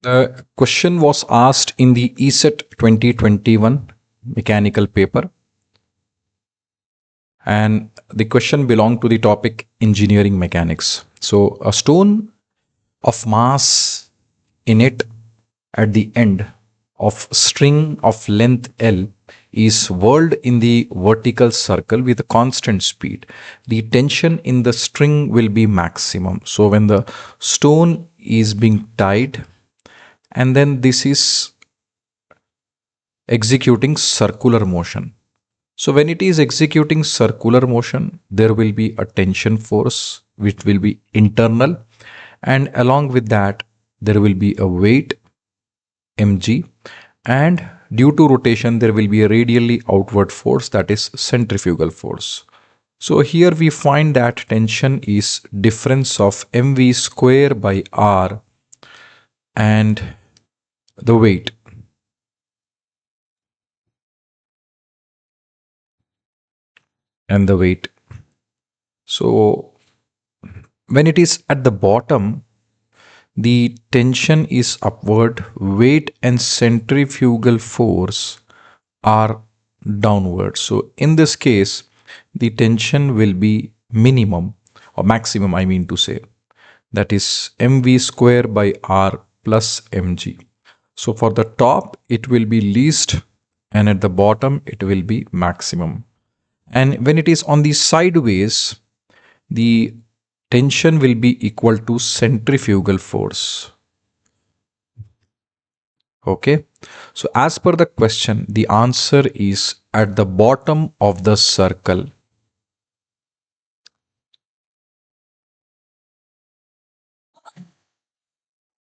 The question was asked in the ECET 2021 mechanical paper, and the question belonged to the topic engineering mechanics. So, a stone of mass in it at the end of string of length L is whirled in the vertical circle with a constant speed. The tension in the string will be maximum. So when the stone is being tied, and then this is executing circular motion. So when it is executing circular motion, there will be a tension force which will be internal, and along with that there will be a weight mg, and due to rotation there will be a radially outward force, that is centrifugal force. So here we find that tension is difference of mv square by r and the weight. So when it is at the bottom, the tension is upward, weight and centrifugal force are downward. So in this case, the tension will be minimum or maximum, I mean to say, that is mv square by r plus mg. So for the top, it will be least, and at the bottom, it will be maximum. And when it is on the sideways, the tension will be equal to centrifugal force. Okay. So as per the question, the answer is at the bottom of the circle,